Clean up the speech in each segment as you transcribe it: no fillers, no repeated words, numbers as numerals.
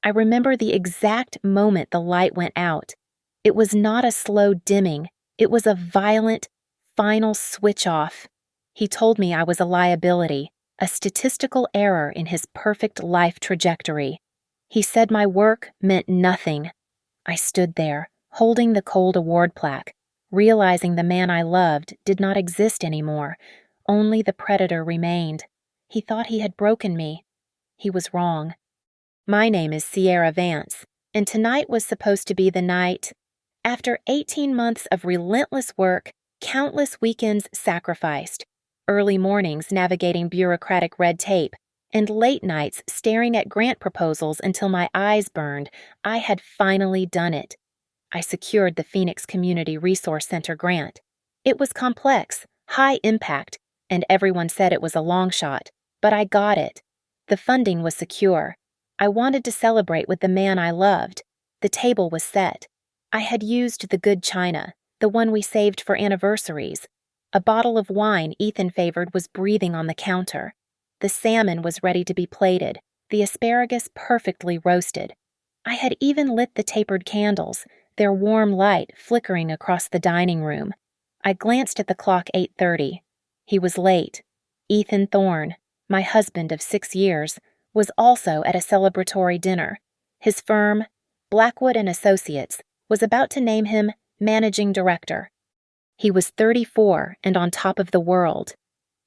I remember the exact moment the light went out. It was not a slow dimming, it was a violent, final switch off. He told me I was a liability, a statistical error in his perfect life trajectory. He said my work meant nothing. I stood there, holding the cold award plaque, realizing the man I loved did not exist anymore. Only the predator remained. He thought he had broken me. He was wrong. My name is Sierra Vance, and tonight was supposed to be the night. After 18 months of relentless work, countless weekends sacrificed, early mornings navigating bureaucratic red tape, and late nights staring at grant proposals until my eyes burned, I had finally done it. I secured the Phoenix Community Resource Center grant. It was complex, high impact, and everyone said it was a long shot, but I got it. The funding was secure. I wanted to celebrate with the man I loved. The table was set. I had used the good china, the one we saved for anniversaries. A bottle of wine Ethan favored was breathing on the counter. The salmon was ready to be plated, the asparagus perfectly roasted. I had even lit the tapered candles, their warm light flickering across the dining room. I glanced at the clock 8:30. He was late. Ethan Thorne, my husband of 6 years, was also at a celebratory dinner. His firm, Blackwood and Associates, was about to name him managing director. He was 34 and on top of the world.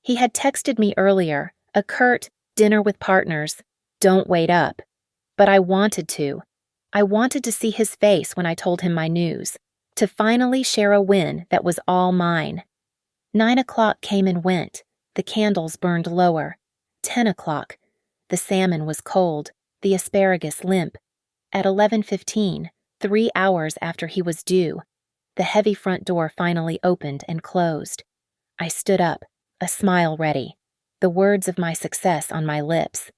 He had texted me earlier, a curt dinner with partners, don't wait up. But I wanted to. I wanted to see his face when I told him my news, to finally share a win that was all mine. 9 o'clock came and went. The candles burned lower. 10 o'clock. The salmon was cold, the asparagus limp. At 11:15, 3 hours after he was due, the heavy front door finally opened and closed. I stood up, a smile ready, the words of my success on my lips.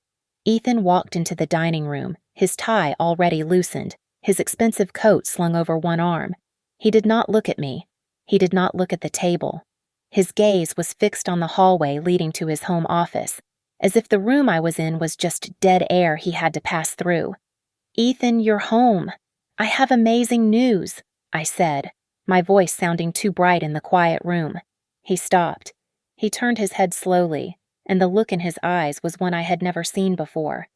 Ethan walked into the dining room, his tie already loosened, his expensive coat slung over one arm. He did not look at me. He did not look at the table. His gaze was fixed on the hallway leading to his home office, as if the room I was in was just dead air he had to pass through. "Ethan, you're home. I have amazing news," I said, my voice sounding too bright in the quiet room. He stopped. He turned his head slowly, and the look in his eyes was one I had never seen before.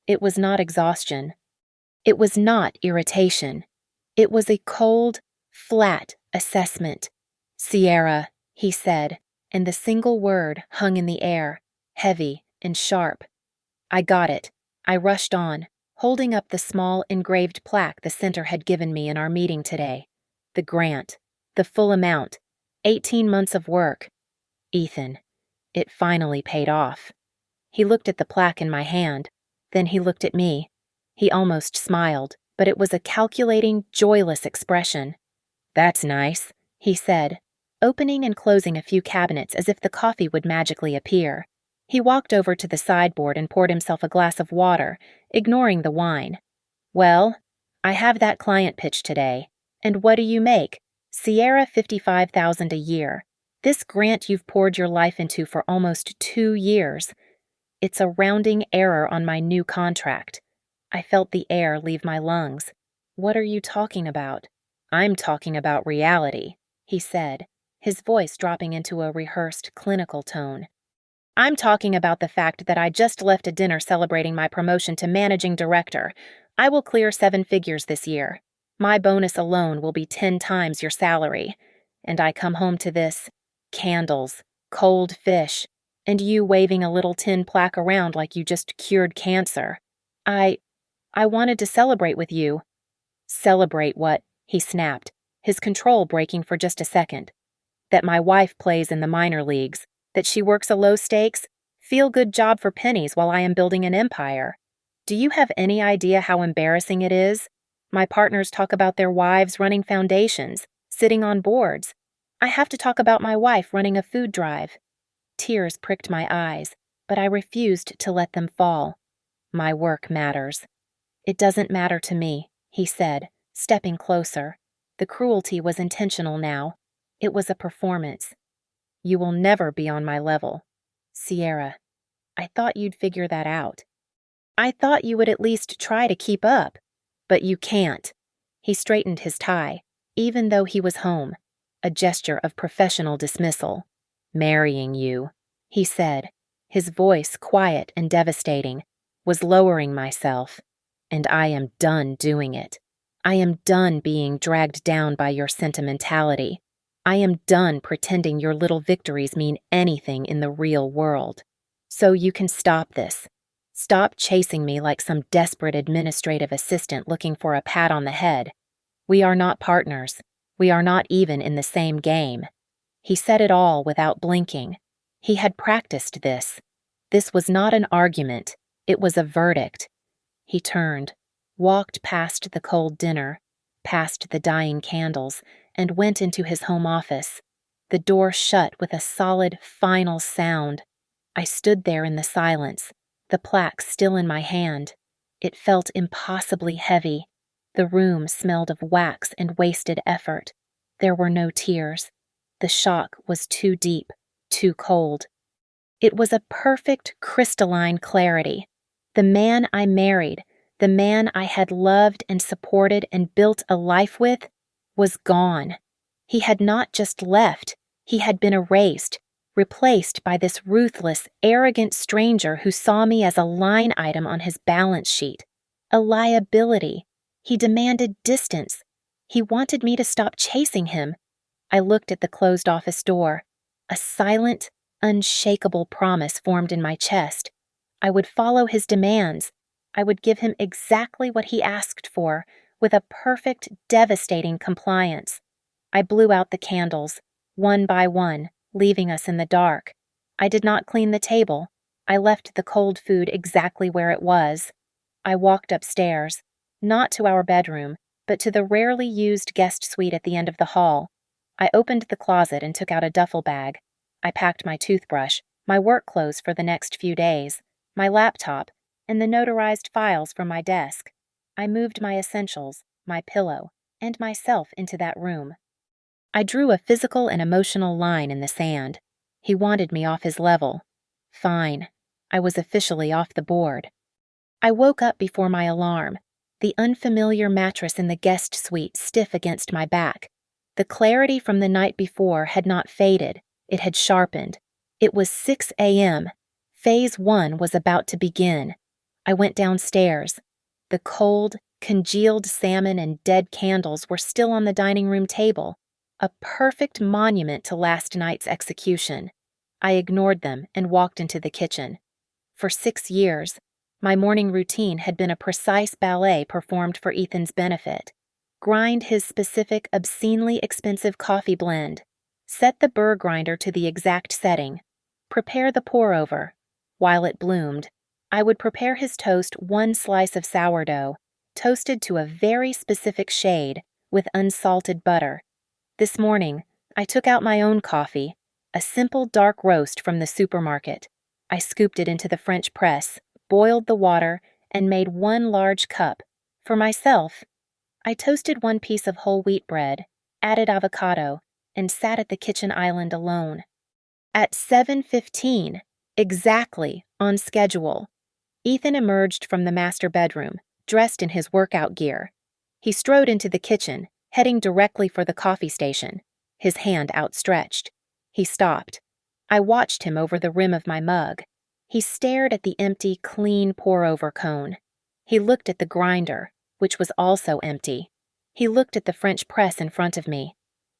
It was not exhaustion. It was not irritation. It was a cold, flat assessment. "Sierra," he said, and the single word hung in the air, heavy and sharp. I got it. I rushed on, holding up the small engraved plaque the center had given me in our meeting today. The grant, the full amount, 18 months of work. Ethan, it finally paid off. He looked at the plaque in my hand, then he looked at me. He almost smiled, but it was a calculating, joyless expression. "That's nice," he said, opening and closing a few cabinets as if the coffee would magically appear. He walked over to the sideboard and poured himself a glass of water, ignoring the wine. "Well, I have that client pitch today. And what do you make? Sierra, $55,000 a year. This grant you've poured your life into for almost 2 years. It's a rounding error on my new contract." I felt the air leave my lungs. "What are you talking about?" "I'm talking about reality," he said, his voice dropping into a rehearsed, clinical tone. "I'm talking about the fact that I just left a dinner celebrating my promotion to managing director. I will clear 7 figures this year. My bonus alone will be 10 times your salary. And I come home to this: candles, cold fish, and you waving a little tin plaque around like you just cured cancer. I wanted to celebrate with you." "Celebrate what?" he snapped, his control breaking for just a second. "That my wife plays in the minor leagues, that she works a low-stakes, feel-good job for pennies while I am building an empire. Do you have any idea how embarrassing it is? My partners talk about their wives running foundations, sitting on boards. I have to talk about my wife running a food drive." Tears pricked my eyes, but I refused to let them fall. "My work matters." "It doesn't matter to me," he said, stepping closer. The cruelty was intentional now. It was a performance. "You will never be on my level. Sierra, I thought you'd figure that out." I thought you would at least try to keep up. But you can't. He straightened his tie, even though he was home, a gesture of professional dismissal. Marrying you, he said, his voice quiet and devastating, was lowering myself. And I am done doing it. I am done being dragged down by your sentimentality. I am done pretending your little victories mean anything in the real world. So you can stop this. Stop chasing me like some desperate administrative assistant looking for a pat on the head. We are not partners. We are not even in the same game. He said it all without blinking. He had practiced this. This was not an argument. It was a verdict. He turned, walked past the cold dinner, past the dying candles, and went into his home office. The door shut with a solid, final sound. I stood there in the silence, the plaque still in my hand. It felt impossibly heavy. The room smelled of wax and wasted effort. There were no tears. The shock was too deep, too cold. It was a perfect crystalline clarity. The man I married, the man I had loved and supported and built a life with, was gone. He had not just left, he had been erased, replaced by this ruthless, arrogant stranger who saw me as a line item on his balance sheet, a liability. He demanded distance. He wanted me to stop chasing him. I looked at the closed office door. A silent, unshakable promise formed in my chest. I would follow his demands. I would give him exactly what he asked for, with a perfect, devastating compliance. I blew out the candles, one by one, leaving us in the dark. I did not clean the table. I left the cold food exactly where it was. I walked upstairs, not to our bedroom, but to the rarely used guest suite at the end of the hall. I opened the closet and took out a duffel bag. I packed my toothbrush, my work clothes for the next few days, my laptop, and the notarized files from my desk. I moved my essentials, my pillow, and myself into that room. I drew a physical and emotional line in the sand. He wanted me off his level. Fine. I was officially off the board. I woke up before my alarm, the unfamiliar mattress in the guest suite stiff against my back. The clarity from the night before had not faded, it had sharpened. It was 6 a.m. Phase 1 was about to begin. I went downstairs. The cold, congealed salmon and dead candles were still on the dining room table, a perfect monument to last night's execution. I ignored them and walked into the kitchen. For 6 years, my morning routine had been a precise ballet performed for Ethan's benefit. Grind his specific, obscenely expensive coffee blend. Set the burr grinder to the exact setting. Prepare the pour-over. While it bloomed, I would prepare his toast 1 slice of sourdough, toasted to a very specific shade, with unsalted butter. This morning, I took out my own coffee, a simple dark roast from the supermarket. I scooped it into the French press, boiled the water, and made 1 large cup. For myself, I toasted 1 piece of whole wheat bread, added avocado, and sat at the kitchen island alone. At 7:15, exactly on schedule, Ethan emerged from the master bedroom, dressed in his workout gear. He strode into the kitchen, heading directly for the coffee station, his hand outstretched. He stopped. I watched him over the rim of my mug. He stared at the empty, clean pour-over cone. He looked at the grinder, which was also empty. He looked at the French press in front of me.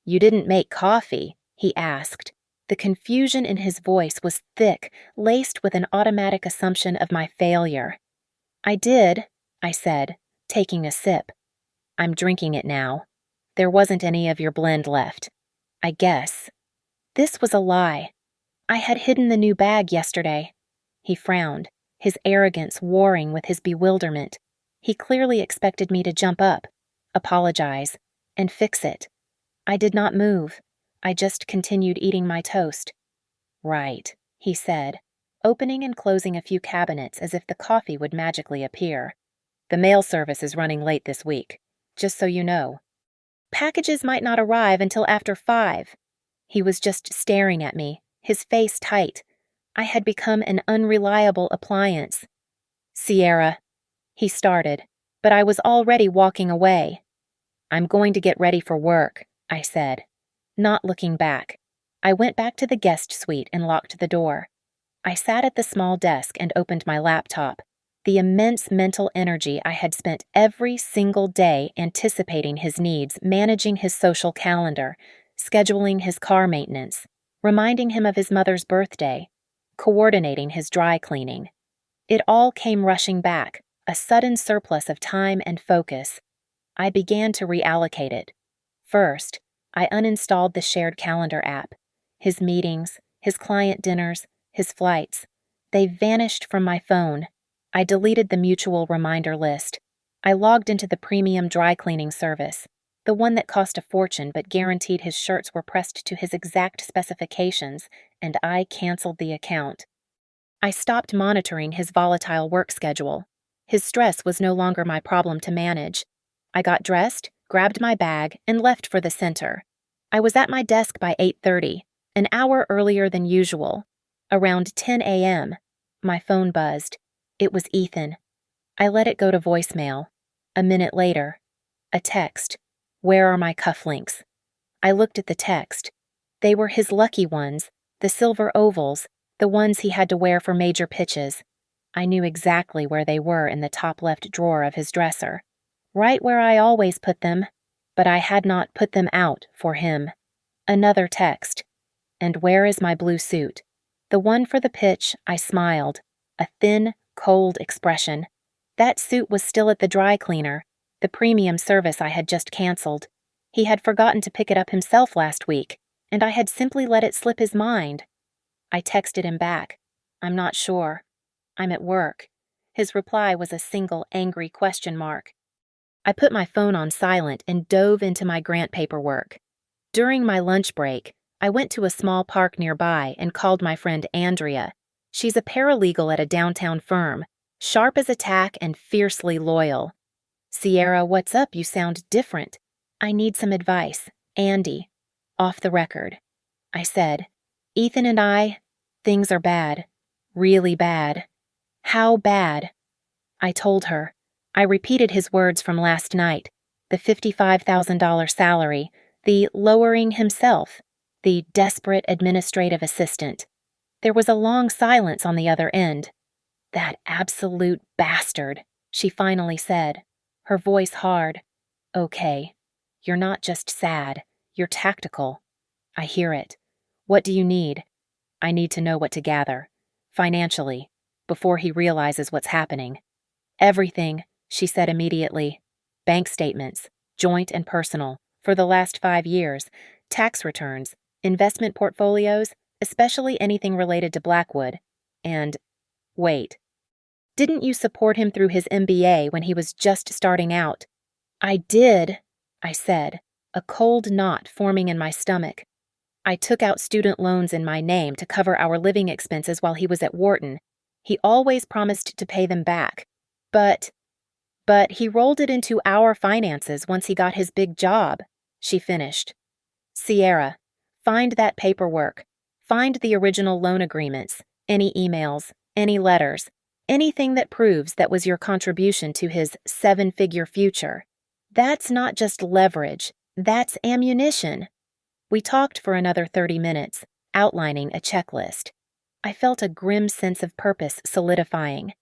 "You didn't make coffee?" he asked. The confusion in his voice was thick, laced with an automatic assumption of my failure. "I did," I said, taking a sip. "I'm drinking it now. There wasn't any of your blend left. I guess." This was a lie. I had hidden the new bag yesterday. He frowned, his arrogance warring with his bewilderment. He clearly expected me to jump up, apologize, and fix it. I did not move. I just continued eating my toast. "Right," he said, opening and closing a few cabinets as if the coffee would magically appear. "The mail service is running late this week, just so you know. Packages might not arrive until after 5. He was just staring at me, his face tight. I had become an unreliable appliance. Sierra, he started, but I was already walking away. I'm going to get ready for work, I said, not looking back. I went back to the guest suite and locked the door. I sat at the small desk and opened my laptop. The immense mental energy I had spent every single day anticipating his needs, managing his social calendar, scheduling his car maintenance, reminding him of his mother's birthday, coordinating his dry cleaning. It all came rushing back, a sudden surplus of time and focus. I began to reallocate it. First, I uninstalled the shared calendar app. His meetings, his client dinners, his flights. They vanished from my phone. I deleted the mutual reminder list. I logged into the premium dry cleaning service, the one that cost a fortune but guaranteed his shirts were pressed to his exact specifications, and I canceled the account. I stopped monitoring his volatile work schedule. His stress was no longer my problem to manage. I got dressed, grabbed my bag, and left for the center. I was at my desk by 8:30, an hour earlier than usual. Around 10 a.m., my phone buzzed. It was Ethan. I let it go to voicemail. A minute later, a text. Where are my cufflinks? I looked at the text. They were his lucky ones, the silver ovals, the ones he had to wear for major pitches. I knew exactly where they were in the top left drawer of his dresser. Right where I always put them, but I had not put them out for him. Another text. And where is my blue suit? The one for the pitch, I smiled. A thin, cold expression. That suit was still at the dry cleaner, the premium service I had just canceled. He had forgotten to pick it up himself last week, and I had simply let it slip his mind. I texted him back. I'm not sure. I'm at work. His reply was a single angry question mark. I put my phone on silent and dove into my grant paperwork. During my lunch break, I went to a small park nearby and called my friend Andrea. She's a paralegal at a downtown firm, sharp as a tack and fiercely loyal. Sierra, what's up? You sound different. I need some advice. Andy. Off the record. I said, Ethan and I, things are bad. Really bad. How bad? I told her. I repeated his words from last night. The $55,000 salary, the lowering himself, the desperate administrative assistant. There was a long silence on the other end. That absolute bastard, she finally said, her voice hard. Okay, you're not just sad, you're tactical. I hear it. What do you need? I need to know what to gather, financially, before he realizes what's happening. Everything, she said immediately. Bank statements, joint and personal, for the last 5 years, tax returns, investment portfolios, especially anything related to Blackwood. And, wait, didn't you support him through his MBA when he was just starting out? I did, I said, a cold knot forming in my stomach. I took out student loans in my name to cover our living expenses while he was at Wharton. He always promised to pay them back. But he rolled it into our finances once he got his big job, she finished. Sierra, find that paperwork. Find the original loan agreements, any emails, any letters, anything that proves that was your contribution to his 7-figure future. That's not just leverage, that's ammunition. We talked for another 30 minutes, outlining a checklist. I felt a grim sense of purpose solidifying.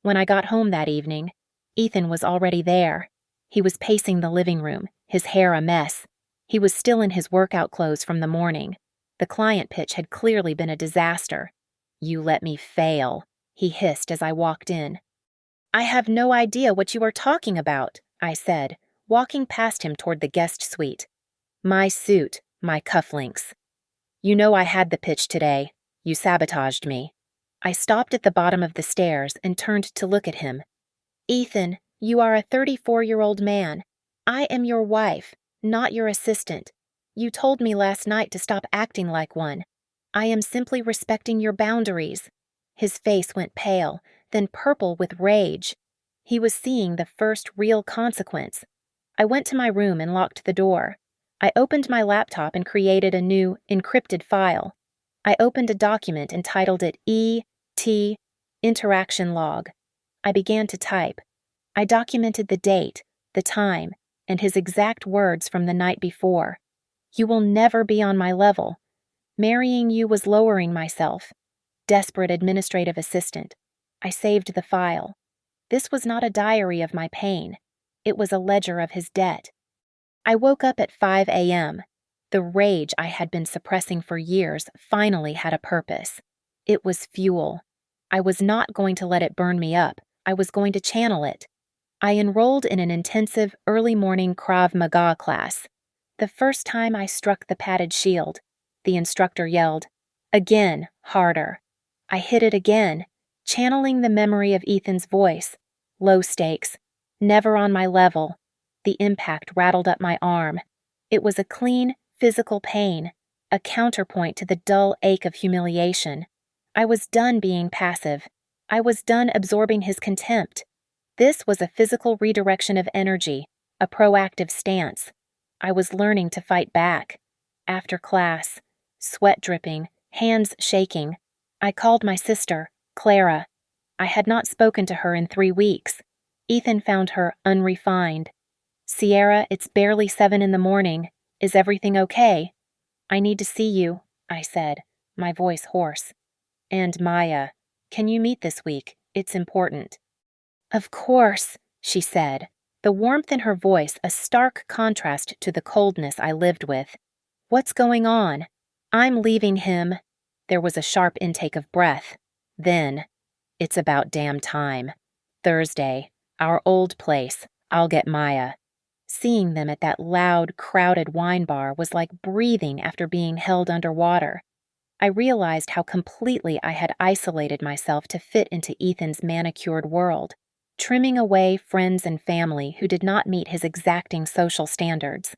When I got home that evening, Ethan was already there. He was pacing the living room, his hair a mess. He was still in his workout clothes from the morning. The client pitch had clearly been a disaster. You let me fail, he hissed as I walked in. I have no idea what you are talking about, I said, walking past him toward the guest suite. My suit, my cufflinks. You know I had the pitch today. You sabotaged me. I stopped at the bottom of the stairs and turned to look at him. Ethan, you are a 34-year-old man. I am your wife, not your assistant. You told me last night to stop acting like one. I am simply respecting your boundaries. His face went pale, then purple with rage. He was seeing the first real consequence. I went to my room and locked the door. I opened my laptop and created a new, encrypted file. I opened a document and titled it E.T. Interaction Log. I began to type. I documented the date, the time, and his exact words from the night before. You will never be on my level. Marrying you was lowering myself. Desperate administrative assistant. I saved the file. This was not a diary of my pain. It was a ledger of his debt. I woke up at 5 a.m. The rage I had been suppressing for years finally had a purpose. It was fuel. I was not going to let it burn me up. I was going to channel it. I enrolled in an intensive early morning Krav Maga class. The first time I struck the padded shield, the instructor yelled, "Again, harder." I hit it again, channeling the memory of Ethan's voice. Low stakes, never on my level. The impact rattled up my arm. It was a clean, physical pain, a counterpoint to the dull ache of humiliation. I was done being passive. I was done absorbing his contempt. This was a physical redirection of energy, a proactive stance. I was learning to fight back. After class, sweat dripping, hands shaking, I called my sister, Clara. I had not spoken to her in 3 weeks. Ethan found her unrefined. "Sierra, it's barely 7 in the morning. Is everything okay?" "I need to see you," I said, my voice hoarse. "And Maya, can you meet this week? It's important." "Of course," she said, the warmth in her voice a stark contrast to the coldness I lived with. "What's going on?" "I'm leaving him." There was a sharp intake of breath. Then, "It's about damn time. Thursday, our old place. I'll get Maya." Seeing them at that loud, crowded wine bar was like breathing after being held underwater. I realized how completely I had isolated myself to fit into Ethan's manicured world, trimming away friends and family who did not meet his exacting social standards.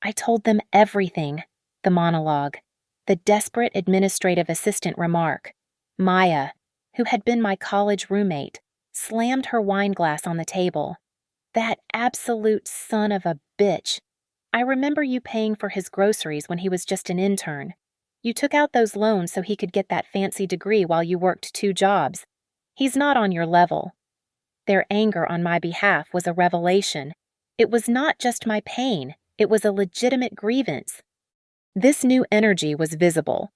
I told them everything, the monologue, the desperate administrative assistant remark. Maya, who had been my college roommate, slammed her wine glass on the table. "That absolute son of a bitch. I remember you paying for his groceries when he was just an intern. You took out those loans so he could get that fancy degree while you worked 2 jobs. He's not on your level." Their anger on my behalf was a revelation. It was not just my pain, it was a legitimate grievance. This new energy was visible.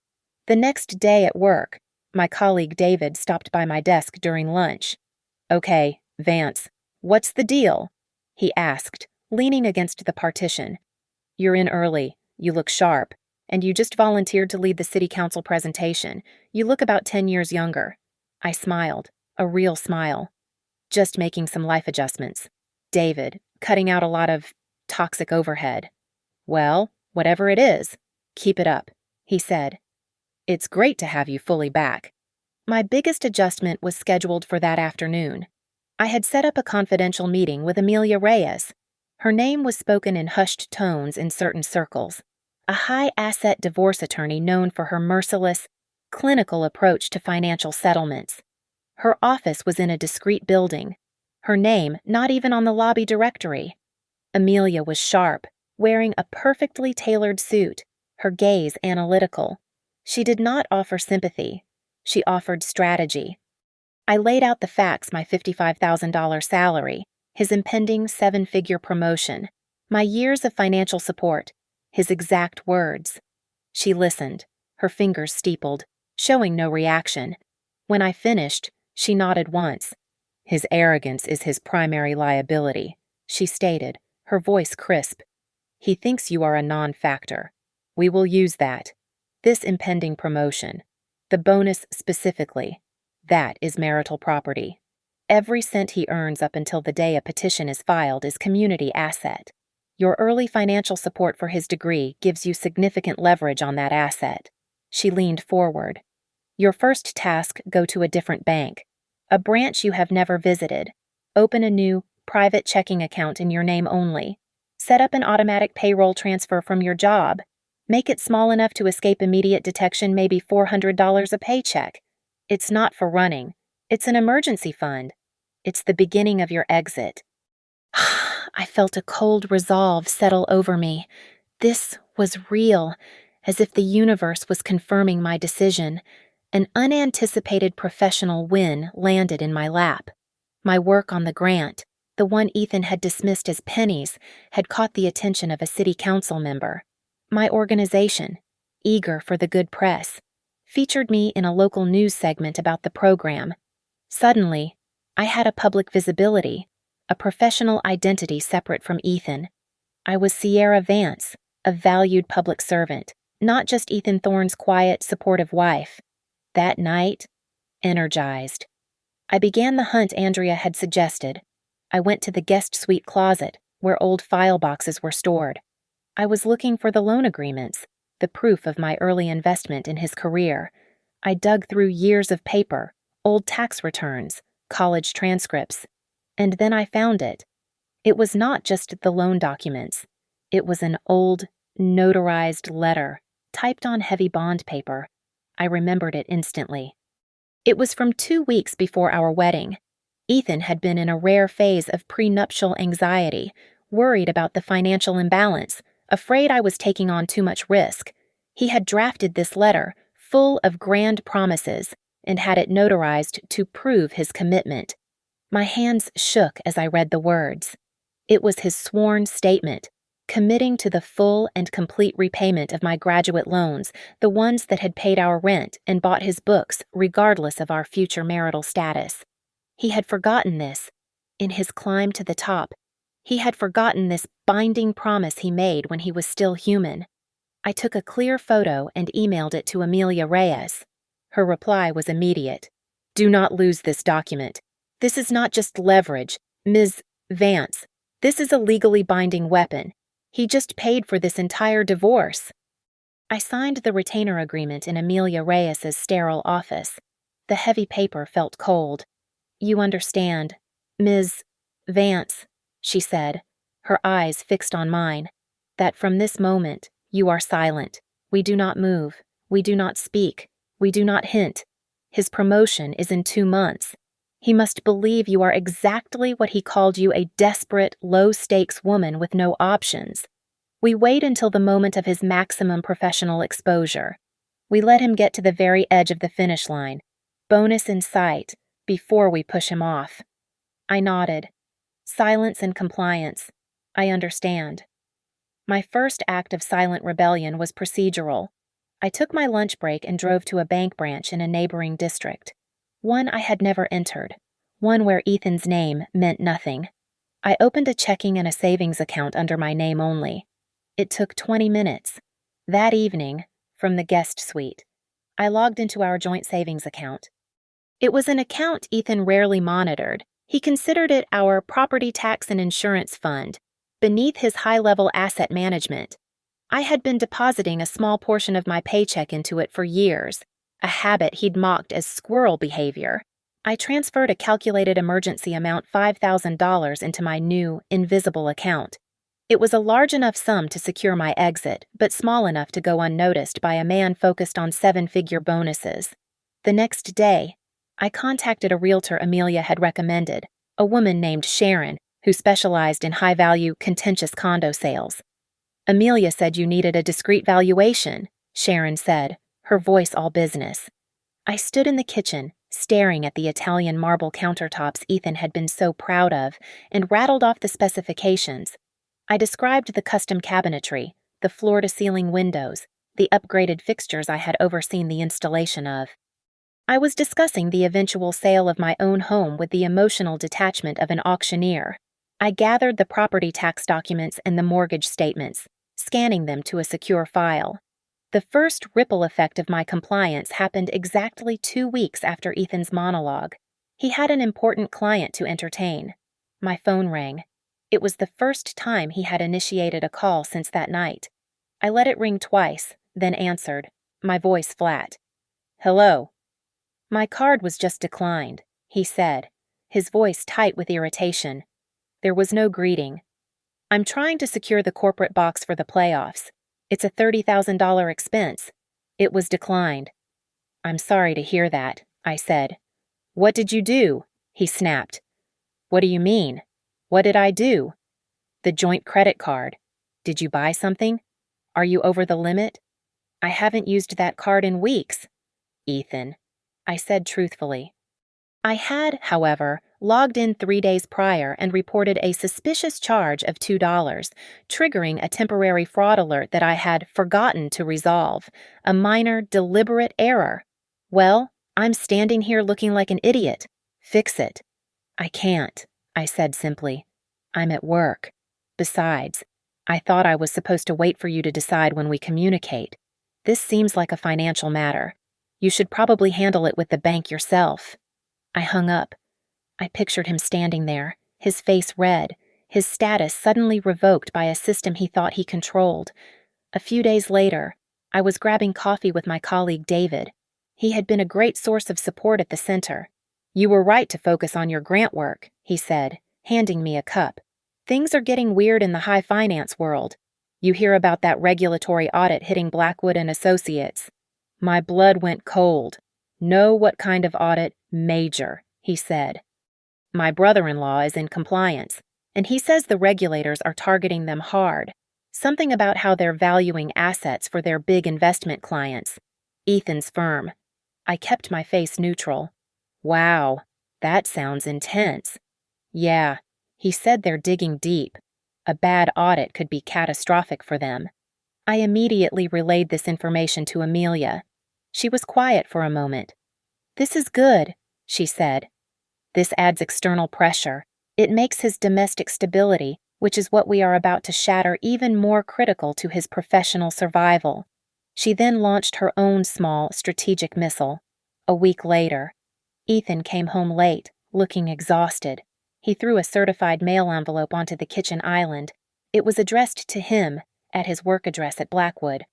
The next day at work, my colleague David stopped by my desk during lunch. "Okay, Vance, what's the deal?" he asked, leaning against the partition. "You're in early, you look sharp, and you just volunteered to lead the city council presentation. You look about 10 years younger." I smiled, a real smile. "Just making some life adjustments. David, cutting out a lot of toxic overhead." "Well, whatever it is, keep it up," he said. "It's great to have you fully back." My biggest adjustment was scheduled for that afternoon. I had set up a confidential meeting with Amelia Reyes. Her name was spoken in hushed tones in certain circles, a high-asset divorce attorney known for her merciless, clinical approach to financial settlements. Her office was in a discreet building, her name not even on the lobby directory. Amelia was sharp, wearing a perfectly tailored suit, her gaze analytical. She did not offer sympathy. She offered strategy. I laid out the facts: my $55,000 salary, his impending 7-figure promotion, my years of financial support, his exact words. She listened, her fingers steepled, showing no reaction. When I finished, she nodded once. "His arrogance is his primary liability," she stated, her voice crisp. "He thinks you are a non-factor. We will use that. This impending promotion, the bonus specifically, that is marital property. Every cent he earns up until the day a petition is filed is community asset. Your early financial support for his degree gives you significant leverage on that asset." She leaned forward. "Your first task: go to a different bank, a branch you have never visited. Open a new, private checking account in your name only. Set up an automatic payroll transfer from your job. Make it small enough to escape immediate detection, maybe $400 a paycheck. It's not for running. It's an emergency fund. It's the beginning of your exit." I felt a cold resolve settle over me. This was real, as if the universe was confirming my decision. An unanticipated professional win landed in my lap. My work on the grant, the one Ethan had dismissed as pennies, had caught the attention of a city council member. My organization, eager for the good press, featured me in a local news segment about the program. Suddenly, I had a public visibility, a professional identity separate from Ethan. I was Sierra Vance, a valued public servant, not just Ethan Thorne's quiet, supportive wife. That night, energized. I began the hunt Andrea had suggested. I went to the guest suite closet, where old file boxes were stored. I was looking for the loan agreements, the proof of my early investment in his career. I dug through years of paper, old tax returns, college transcripts, and then I found it. It was not just the loan documents. It was an old, notarized letter, typed on heavy bond paper. I remembered it instantly. It was from 2 weeks before our wedding. Ethan had been in a rare phase of prenuptial anxiety, worried about the financial imbalance, afraid I was taking on too much risk. He had drafted this letter, full of grand promises, and had it notarized to prove his commitment. My hands shook as I read the words. It was his sworn statement, committing to the full and complete repayment of my graduate loans, the ones that had paid our rent and bought his books, regardless of our future marital status. He had forgotten this. In his climb to the top, he had forgotten this binding promise he made when he was still human. I took a clear photo and emailed it to Amelia Reyes. Her reply was immediate. "Do not lose this document. This is not just leverage, Ms. Vance. This is a legally binding weapon. He just paid for this entire divorce." I signed the retainer agreement in Amelia Reyes's sterile office. The heavy paper felt cold. "You understand, Ms. Vance," she said, her eyes fixed on mine, "that from this moment you are silent. We do not move. We do not speak. We do not hint. His promotion is in 2 months. He must believe you are exactly what he called you, a desperate, low-stakes woman with no options. We wait until the moment of his maximum professional exposure. We let him get to the very edge of the finish line, bonus in sight, before we push him off." I nodded. Silence and compliance. I understand. My first act of silent rebellion was procedural. I took my lunch break and drove to a bank branch in a neighboring district. One I had never entered, one where Ethan's name meant nothing. I opened a checking and a savings account under my name only. It took 20 minutes. That evening, from the guest suite, I logged into our joint savings account. It was an account Ethan rarely monitored. He considered it our property tax and insurance fund, beneath his high-level asset management. I had been depositing a small portion of my paycheck into it for years, a habit he'd mocked as squirrel behavior. I transferred a calculated emergency amount $5,000 into my new, invisible account. It was a large enough sum to secure my exit, but small enough to go unnoticed by a man focused on 7-figure bonuses. The next day, I contacted a realtor Amelia had recommended, a woman named Sharon, who specialized in high-value, contentious condo sales. "Amelia said you needed a discreet valuation," Sharon said, her voice all business. I stood in the kitchen, staring at the Italian marble countertops Ethan had been so proud of, and rattled off the specifications. I described the custom cabinetry, the floor-to-ceiling windows, the upgraded fixtures I had overseen the installation of. I was discussing the eventual sale of my own home with the emotional detachment of an auctioneer. I gathered the property tax documents and the mortgage statements, scanning them to a secure file. The first ripple effect of my compliance happened exactly 2 weeks after Ethan's monologue. He had an important client to entertain. My phone rang. It was the first time he had initiated a call since that night. I let it ring twice, then answered, my voice flat. "Hello." "My card was just declined," he said, his voice tight with irritation. There was no greeting. "I'm trying to secure the corporate box for the playoffs. It's a $30,000 expense. It was declined." "I'm sorry to hear that," I said. "What did you do?" he snapped. "What do you mean? What did I do?" "The joint credit card. Did you buy something? Are you over the limit?" "I haven't used that card in weeks." "Ethan," I said truthfully. I had, however, logged in 3 days prior and reported a suspicious charge of $2, triggering a temporary fraud alert that I had forgotten to resolve, a minor, deliberate error. Well, I'm standing here looking like an idiot. Fix it. I can't, I said simply. I'm at work. Besides, I thought I was supposed to wait for you to decide when we communicate. This seems like a financial matter. You should probably handle it with the bank yourself. I hung up. I pictured him standing there, his face red, his status suddenly revoked by a system he thought he controlled. A few days later, I was grabbing coffee with my colleague David. He had been a great source of support at the center. You were right to focus on your grant work, he said, handing me a cup. Things are getting weird in the high finance world. You hear about that regulatory audit hitting Blackwood and Associates. My blood went cold. Know what kind of audit? Major, he said. My brother-in-law is in compliance, and he says the regulators are targeting them hard. Something about how they're valuing assets for their big investment clients. Ethan's firm. I kept my face neutral. Wow, that sounds intense. Yeah, he said they're digging deep. A bad audit could be catastrophic for them. I immediately relayed this information to Amelia. She was quiet for a moment. This is good, she said. This adds external pressure. It makes his domestic stability, which is what we are about to shatter, even more critical to his professional survival. She then launched her own small, strategic missile. A week later, Ethan came home late, looking exhausted. He threw a certified mail envelope onto the kitchen island. It was addressed to him, at his work address at Blackwood.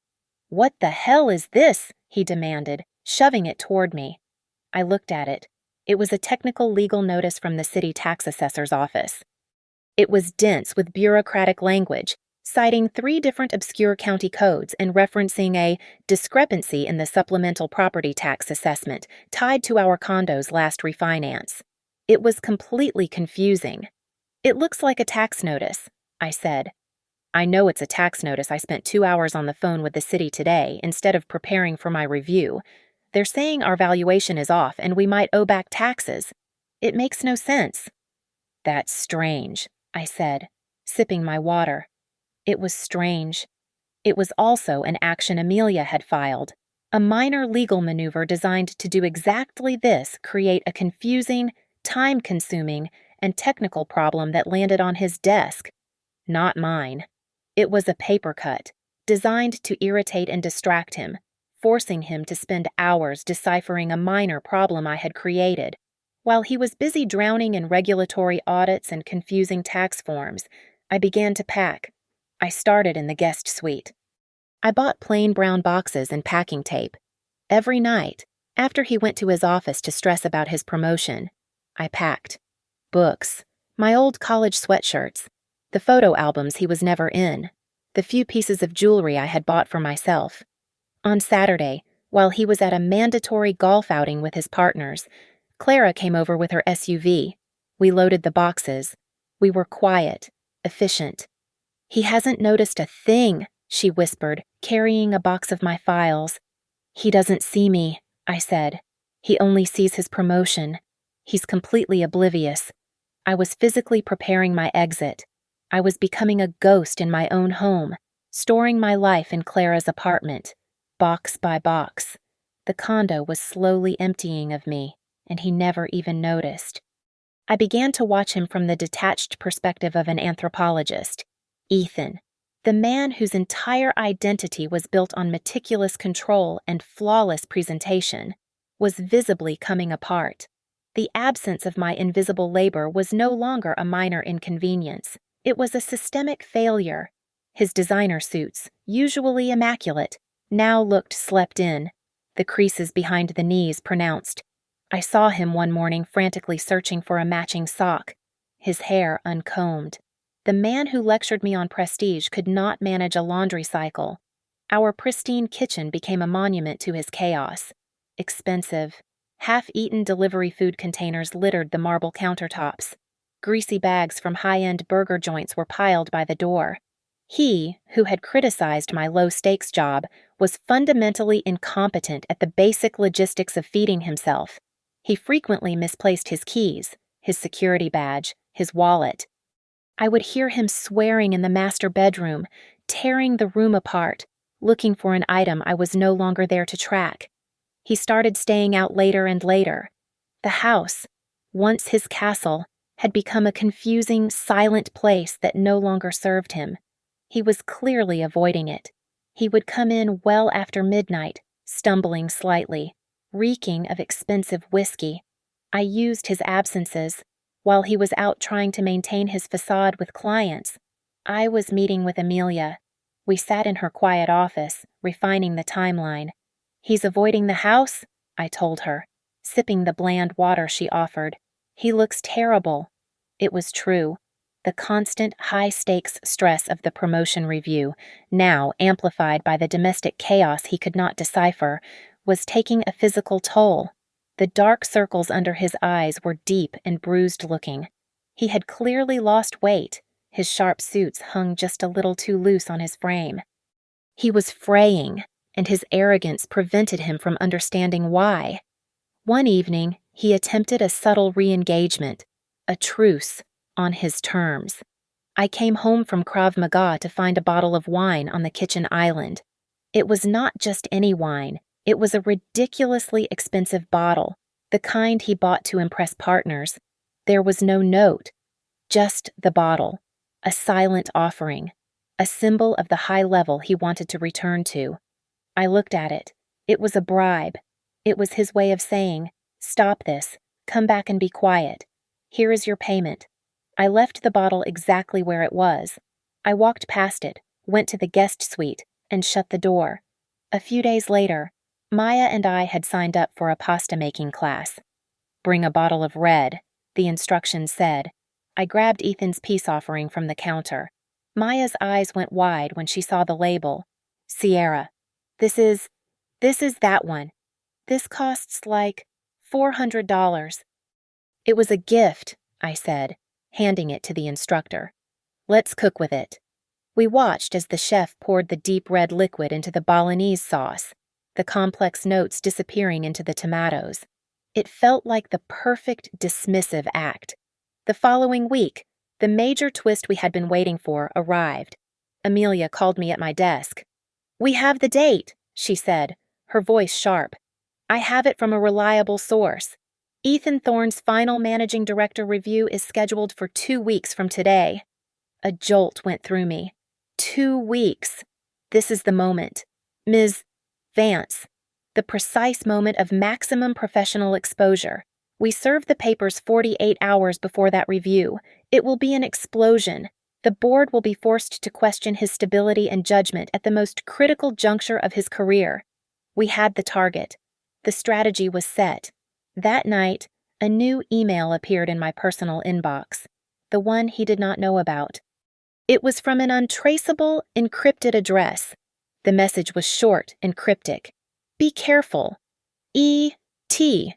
What the hell is this? He demanded, shoving it toward me. I looked at it. It was a technical legal notice from the city tax assessor's office. It was dense with bureaucratic language, citing 3 different obscure county codes and referencing a discrepancy in the supplemental property tax assessment tied to our condo's last refinance. It was completely confusing. It looks like a tax notice, I said. I know it's a tax notice. I spent 2 hours on the phone with the city today instead of preparing for my review. They're saying our valuation is off and we might owe back taxes. It makes no sense. That's strange, I said, sipping my water. It was strange. It was also an action Amelia had filed, a minor legal maneuver designed to do exactly this, create a confusing, time-consuming, and technical problem that landed on his desk. Not mine. It was a paper cut, designed to irritate and distract him, forcing him to spend hours deciphering a minor problem I had created. While he was busy drowning in regulatory audits and confusing tax forms, I began to pack. I started in the guest suite. I bought plain brown boxes and packing tape. Every night, after he went to his office to stress about his promotion, I packed. Books, my old college sweatshirts, the photo albums he was never in, the few pieces of jewelry I had bought for myself. On Saturday, while he was at a mandatory golf outing with his partners, Clara came over with her SUV. We loaded the boxes. We were quiet, efficient. He hasn't noticed a thing, she whispered, carrying a box of my files. He doesn't see me, I said. He only sees his promotion. He's completely oblivious. I was physically preparing my exit. I was becoming a ghost in my own home, storing my life in Clara's apartment, box by box. The condo was slowly emptying of me, and he never even noticed. I began to watch him from the detached perspective of an anthropologist. Ethan, the man whose entire identity was built on meticulous control and flawless presentation, was visibly coming apart. The absence of my invisible labor was no longer a minor inconvenience. It was a systemic failure. His designer suits, usually immaculate, now looked slept in, the creases behind the knees pronounced. I saw him one morning frantically searching for a matching sock, his hair uncombed. The man who lectured me on prestige could not manage a laundry cycle. Our pristine kitchen became a monument to his chaos. Expensive, half-eaten delivery food containers littered the marble countertops. Greasy bags from high-end burger joints were piled by the door. He, who had criticized my low-stakes job, was fundamentally incompetent at the basic logistics of feeding himself. He frequently misplaced his keys, his security badge, his wallet. I would hear him swearing in the master bedroom, tearing the room apart, looking for an item I was no longer there to track. He started staying out later and later. The house, once his castle, had become a confusing, silent place that no longer served him. He was clearly avoiding it. He would come in well after midnight, stumbling slightly, reeking of expensive whiskey. I used his absences. While he was out trying to maintain his facade with clients, I was meeting with Amelia. We sat in her quiet office, refining the timeline. "He's avoiding the house," I told her, sipping the bland water she offered. "He looks terrible." It was true. The constant high-stakes stress of the promotion review, now amplified by the domestic chaos he could not decipher, was taking a physical toll. The dark circles under his eyes were deep and bruised-looking. He had clearly lost weight. His sharp suits hung just a little too loose on his frame. He was fraying, and his arrogance prevented him from understanding why. One evening, he attempted a subtle re-engagement, a truce, on his terms. I came home from Krav Maga to find a bottle of wine on the kitchen island. It was not just any wine. It was a ridiculously expensive bottle, the kind he bought to impress partners. There was no note, just the bottle, a silent offering, a symbol of the high level he wanted to return to. I looked at it. It was a bribe. It was his way of saying, "Stop this. Come back and be quiet. Here is your payment." I left the bottle exactly where it was. I walked past it, went to the guest suite, and shut the door. A few days later, Maya and I had signed up for a pasta-making class. "Bring a bottle of red," the instructions said. I grabbed Ethan's peace offering from the counter. Maya's eyes went wide when she saw the label. "Sierra. This is that one. This costs like $400. "It was a gift," I said, handing it to the instructor. "Let's cook with it." We watched as the chef poured the deep red liquid into the bolognese sauce, the complex notes disappearing into the tomatoes. It felt like the perfect dismissive act. The following week, the major twist we had been waiting for arrived. Amelia called me at my desk. "We have the date," she said, her voice sharp. "I have it from a reliable source. Ethan Thorne's final managing director review is scheduled for 2 weeks from today." A jolt went through me. 2 weeks. This is the moment. Ms. Vance. The precise moment of maximum professional exposure. We serve the papers 48 hours before that review. It will be an explosion. The board will be forced to question his stability and judgment at the most critical juncture of his career. We had the target. The strategy was set. That night, a new email appeared in my personal inbox, the one he did not know about. It was from an untraceable, encrypted address. The message was short and cryptic. "Be careful. E.T.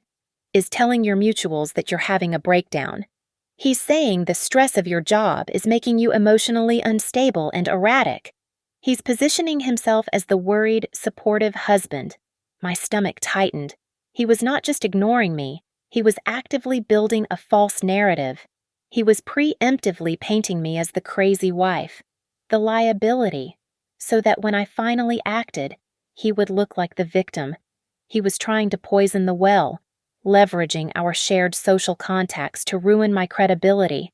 is telling your mutuals that you're having a breakdown. He's saying the stress of your job is making you emotionally unstable and erratic. He's positioning himself as the worried, supportive husband." My stomach tightened. He was not just ignoring me, he was actively building a false narrative. He was preemptively painting me as the crazy wife, the liability, so that when I finally acted, he would look like the victim. He was trying to poison the well, leveraging our shared social contacts to ruin my credibility.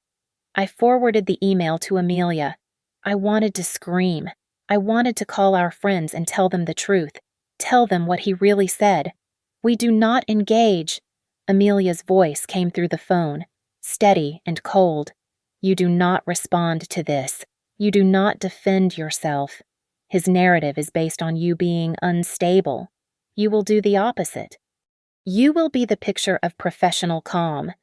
I forwarded the email to Amelia. I wanted to scream. I wanted to call our friends and tell them the truth, tell them what he really said. "We do not engage." Amelia's voice came through the phone, steady and cold. "You do not respond to this. You do not defend yourself. His narrative is based on you being unstable. You will do the opposite. You will be the picture of professional calm."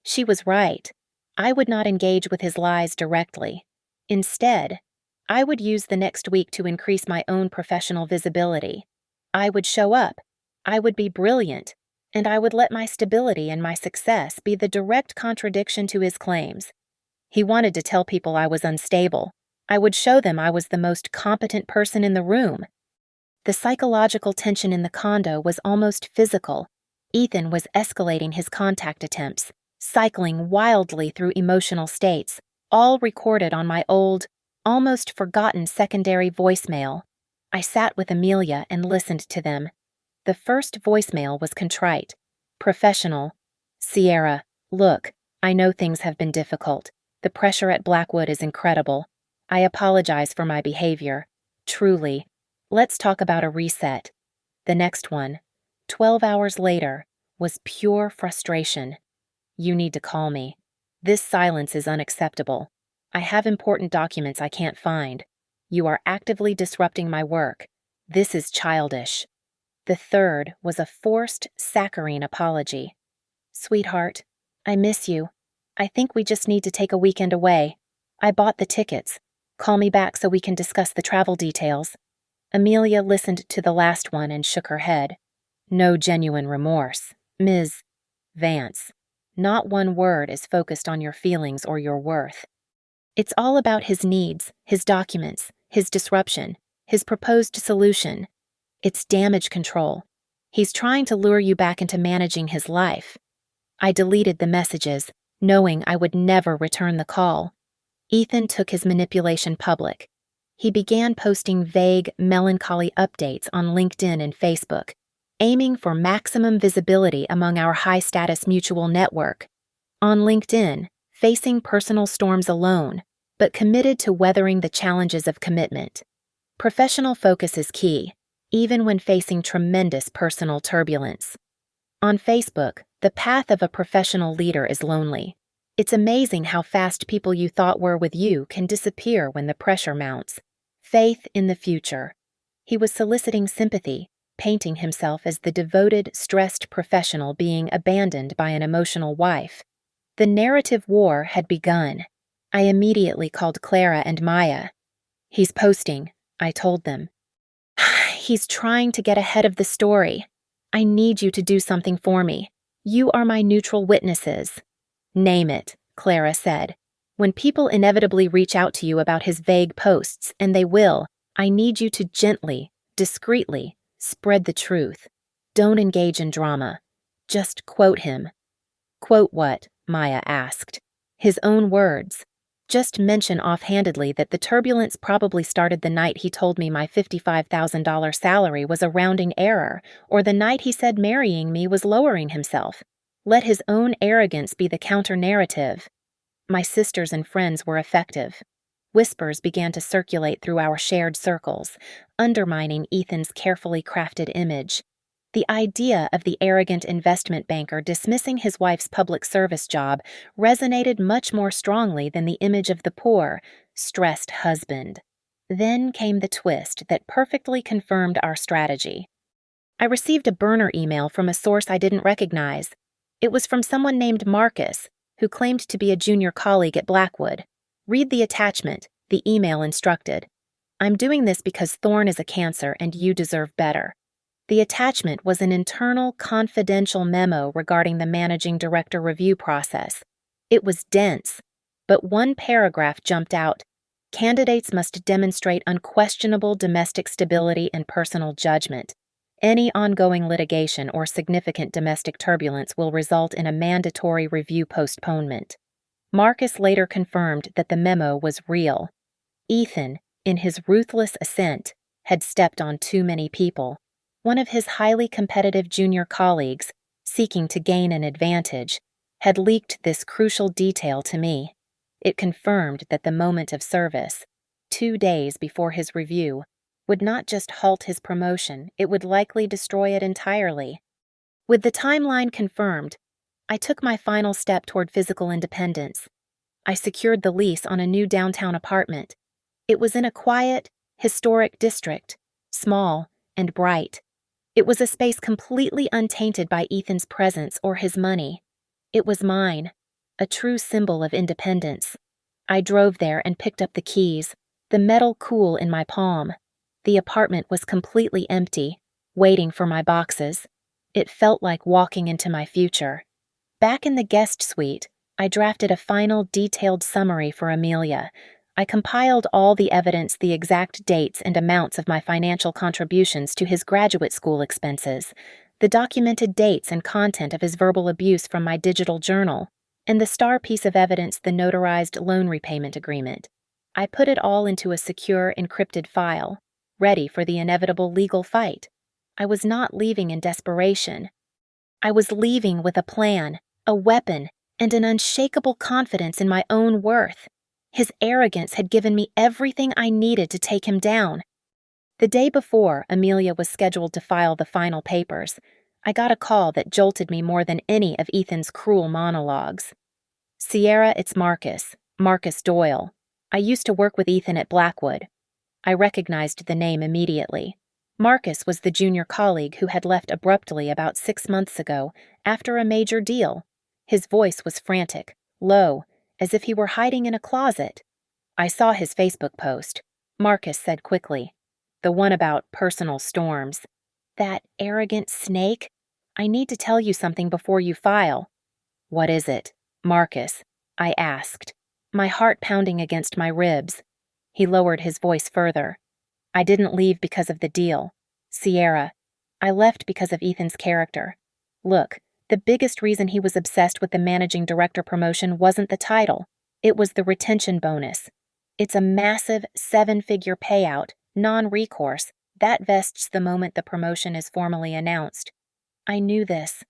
She was right. I would not engage with his lies directly. Instead, I would use the next week to increase my own professional visibility. I would show up. I would be brilliant, and I would let my stability and my success be the direct contradiction to his claims. He wanted to tell people I was unstable. I would show them I was the most competent person in the room. The psychological tension in the condo was almost physical. Ethan was escalating his contact attempts, cycling wildly through emotional states, all recorded on my old, almost forgotten secondary voicemail. I sat with Amelia and listened to them. The first voicemail was contrite, professional. Sierra, look, I know things have been difficult. The pressure at Blackwood is incredible. I apologize for my behavior. Truly. Let's talk about a reset. The next one, 12 hours later, was pure frustration. You need to call me. This silence is unacceptable. I have important documents I can't find. You are actively disrupting my work. This is childish. The third was a forced, saccharine apology. Sweetheart, I miss you. I think we just need to take a weekend away. I bought the tickets. Call me back so we can discuss the travel details. Amelia listened to the last one and shook her head. No genuine remorse, Ms. Vance. Not one word is focused on your feelings or your worth. It's all about his needs, his documents, his disruption, his proposed solution. It's damage control. He's trying to lure you back into managing his life. I deleted the messages, knowing I would never return the call. Ethan took his manipulation public. He began posting vague, melancholy updates on LinkedIn and Facebook, aiming for maximum visibility among our high-status mutual network. On LinkedIn, facing personal storms alone, but committed to weathering the challenges of commitment. Professional focus is key, even when facing tremendous personal turbulence. On Facebook, the path of a professional leader is lonely. It's amazing how fast people you thought were with you can disappear when the pressure mounts. Faith in the future. He was soliciting sympathy, painting himself as the devoted, stressed professional being abandoned by an emotional wife. The narrative war had begun. I immediately called Clara and Maya. He's posting, I told them. He's trying to get ahead of the story. I need you to do something for me. You are my neutral witnesses. Name it, Clara said. When people inevitably reach out to you about his vague posts, and they will, I need you to gently, discreetly, spread the truth. Don't engage in drama. Just quote him. Quote what? Maya asked. His own words. Just mention offhandedly that the turbulence probably started the night he told me my $55,000 salary was a rounding error, or the night he said marrying me was lowering himself. Let his own arrogance be the counter-narrative. My sisters and friends were effective. Whispers began to circulate through our shared circles, undermining Ethan's carefully crafted image. The idea of the arrogant investment banker dismissing his wife's public service job resonated much more strongly than the image of the poor, stressed husband. Then came the twist that perfectly confirmed our strategy. I received a burner email from a source I didn't recognize. It was from someone named Marcus, who claimed to be a junior colleague at Blackwood. Read the attachment, the email instructed. I'm doing this because Thorne is a cancer and you deserve better. The attachment was an internal, confidential memo regarding the managing director review process. It was dense, but one paragraph jumped out. Candidates must demonstrate unquestionable domestic stability and personal judgment. Any ongoing litigation or significant domestic turbulence will result in a mandatory review postponement. Marcus later confirmed that the memo was real. Ethan, in his ruthless ascent, had stepped on too many people. One of his highly competitive junior colleagues, seeking to gain an advantage, had leaked this crucial detail to me. It confirmed that the moment of service, 2 days before his review, would not just halt his promotion, it would likely destroy it entirely. With the timeline confirmed, I took my final step toward physical independence. I secured the lease on a new downtown apartment. It was in a quiet, historic district, small and bright. It was a space completely untainted by Ethan's presence or his money. It was mine, a true symbol of independence. I drove there and picked up the keys, the metal cool in my palm. The apartment was completely empty, waiting for my boxes. It felt like walking into my future. Back in the guest suite, I drafted a final detailed summary for Amelia. I compiled all the evidence, the exact dates and amounts of my financial contributions to his graduate school expenses, the documented dates and content of his verbal abuse from my digital journal. and the star piece of evidence the notarized loan repayment agreement. I put it all into a secure, encrypted file, ready for the inevitable legal fight. I was not leaving in desperation. I was leaving with a plan, a weapon, and an unshakable confidence in my own worth. His arrogance had given me everything I needed to take him down. The day before Amelia was scheduled to file the final papers, I got a call that jolted me more than any of Ethan's cruel monologues. "Sierra, it's Marcus. Marcus Doyle. I used to work with Ethan at Blackwood." I recognized the name immediately. Marcus was the junior colleague who had left abruptly about 6 months ago after a major deal. His voice was frantic, low, as if he were hiding in a closet. "I saw his Facebook post," Marcus said quickly. "The one about personal storms. That arrogant snake. I need to tell you something before you file." "What is it, Marcus?" I asked, my heart pounding against my ribs. He lowered his voice further. "I didn't leave because of the deal. Sierra, I left because of Ethan's character. Look, the biggest reason he was obsessed with the managing director promotion wasn't the title. It was the retention bonus. It's a massive 7-figure payout, non-recourse, that vests the moment the promotion is formally announced. I knew this.